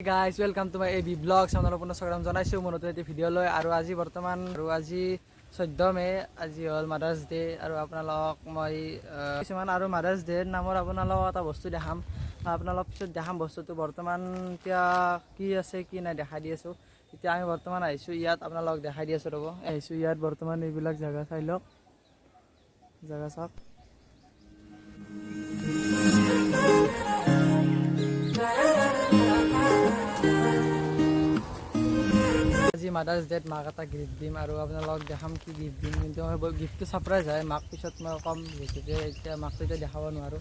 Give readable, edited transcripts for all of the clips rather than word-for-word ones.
Guys, welcome to my AB vlogs. আপোনালোকক পুনৰ স্বাগতম জনাইছোঁ মোৰ নতুন এটা ভিডিঅ'লৈ আৰু আজি 14 মে আজি হ'ল মাদাৰ্ছ ডে আৰু আপোনালোকক মই কিছুমান আৰু মাদাৰ্ছ ডেৰ নামৰ আপোনালোকক এটা বস্তু দেখাম আপোনালোক পিছত দেখাম বস্তুটো বৰ্তমান এতিয়া কি আছে কি নাই দেখাই দি আছোঁ এতিয়া আমি বৰ্তমান আহিছোঁ ইয়াত আপোনালোকক দেখাই দি আছোঁ ৰ'ব আহিছোঁ ইয়াত বৰ্তমান এইবিলাক জাগা চাই লওক জাগা চাওক আজি মাদাৰ্ছ ডেত মাক এটা গিফ্ট দিম আৰু আপোনালোকক দেখাম কি গিফ্ট দিম কিন্তু মই গিফ্টটো ছাৰপ্ৰাইজ হয় মাক পিছত মই ক'ম গতিকে এতিয়া মাকটো এতিয়া দেখাব নোৱাৰোঁ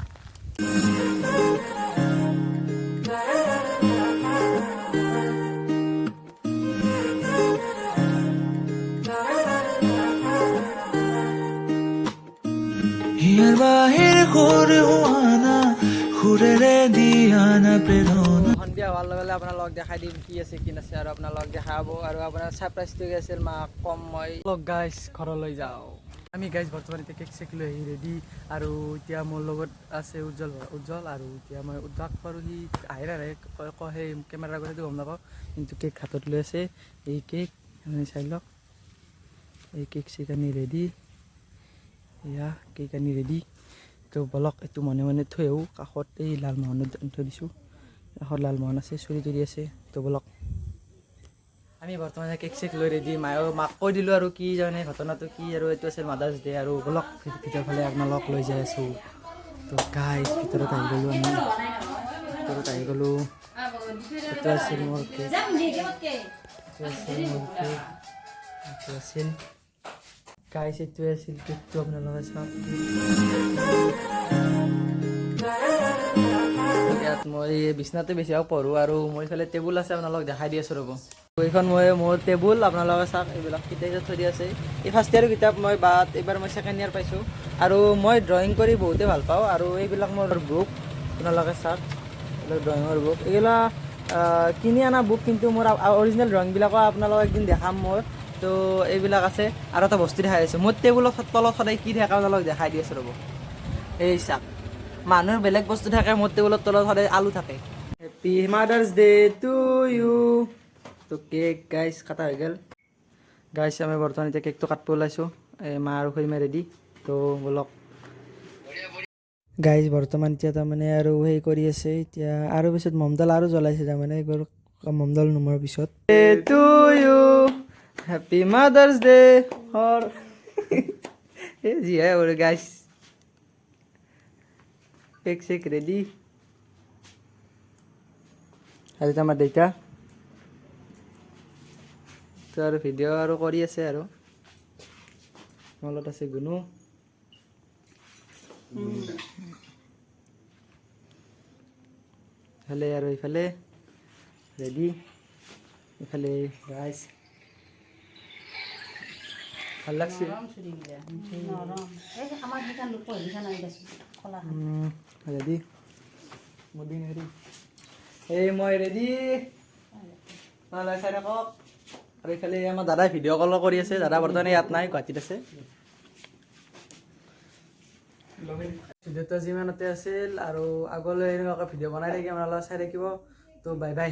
হিয়াৰ বাহিৰ সৰু হোৱানা সুৰেৰে দিয়ানা প্ৰেৰণা সন্ধিয়া হোৱাৰ লগে লগে আপোনালোকক দেখাই দিম কি আছে কি নাছে আৰু আপোনালোকক দেখাব আৰু আপোনাৰ ছাৰপ্ৰাইজটো আছিল মাক কম মই গাইজ ঘৰলৈ যাওঁ আমি গাইজ বৰ্তমান এতিয়া কেক চেক লৈ আহি ৰেডি আৰু এতিয়া মোৰ লগত আছে উজ্জ্বল আৰু এতিয়া মই উদ্ধাক পাৰোঁ সি আহে সেই কেমেৰাৰ কথাটো গম নাপাওঁ কিন্তু কেক হাতত লৈ আছে এই কেক চাই লওক এই কেক চেক আনি ৰেডি এয়া কেক আনি ৰেডি তো বলক এইটো মনে মনে থৈ আহোঁ কাষত এই লালমোহনত থৈ দিছোঁ কাষত লালমোহন আছে চুৰি তুৰি আছে তো বলক আমি বৰ্তমান কেক চেক লৈ ৰেডি মাক কৈ দিলোঁ আৰু কি জানে ঘটনাটো কি আৰু এইটো আছিল মাদাৰ্ছ ডে আৰু বলক ভিতৰৰ ফালে আপোনালোকক লৈ যাই আছোঁ তো গাইজ ভিতৰত আহি গ'লোঁ এইটো আছিল মোৰ কেক এইটো আছিল গাইজ এইটোৱে আছিল কেকটো আপোনালোকে চাওক ইয়াত মই বিচনাতে বেছিভাগ পঢ়োঁ আৰু মই ইফালে টেবুল আছে আপোনালোকক দেখাই দি আছোঁ ৰ'ব এইখন মোৰ টেবুল আপোনালোকে চাওক এইবিলাক কিতাপ থৈ দি আছে এই ফাৰ্ষ্ট ইয়াৰৰ কিতাপ মই এইবাৰ মই ছেকেণ্ড ইয়াৰ পাইছোঁ আৰু মই ড্ৰয়িং কৰি বহুতেই ভাল পাওঁ আৰু এইবিলাক মোৰ বুক আপোনালোকে চাওক এইবিলাক ড্ৰয়িঙৰ বুক এইবিলাক কিনি অনা বুক কিন্তু মোৰ অৰিজিনেল ড্ৰয়িংবিলাকো আপোনালোকক একদিন দেখাম মোৰ তো এইবিলাক আছে আৰু এটা বস্তু দেখাই আছোঁ মোৰ টেবুলৰ তলত সদায় কি থাকে আপোনালোকক দেখাই দি আছোঁ ৰ'ব এই চাওক মানুহৰ বেলেগ বস্তু থাকে মোৰ টেবুলৰ তলত সদায় আলু থাকে happy mother's day to you তো কেক গাইজ কাটা হৈ গ'ল গাইজ আমি বৰ্তমান এতিয়া কেকটো কাটিব ওলাইছোঁ মা আৰু খুৰীমা ৰেডি তো বলক গাইজ বৰ্তমান এতিয়া তাৰমানে আৰু সেই কৰি আছে এতিয়া আৰু পিছত মমডাল আৰু জ্বলাইছে তাৰমানে এইবাৰ মমডাল নোমোৱাৰ পিছত to you happy mother's day for এই যি হয় আৰু গাইজ কেক চেক ৰেডি আৰু আমাৰ দেউতা তো আৰু ভিডিঅ' আৰু কৰি আছে আৰু মলত আছে গুণু ইফালে আৰু ইফালে ৰেডি ইফালে গাইজ ভাল লাগছে ৰেডি মুদিন হেৰি এই মই ৰেডি চাই থাকক আৰু এইফালে আমাৰ দাদাই ভিডিঅ' কল কৰি আছে দাদা বৰ্তমানে ইয়াত নাই গুৱাহাটীত আছে ভিডিঅ'টো যিমানতে আছিল আৰু আগলৈ এনেকুৱাকৈ ভিডিঅ' বনাই থাকিম আপোনালোকে চাই থাকিব তো বাই বাই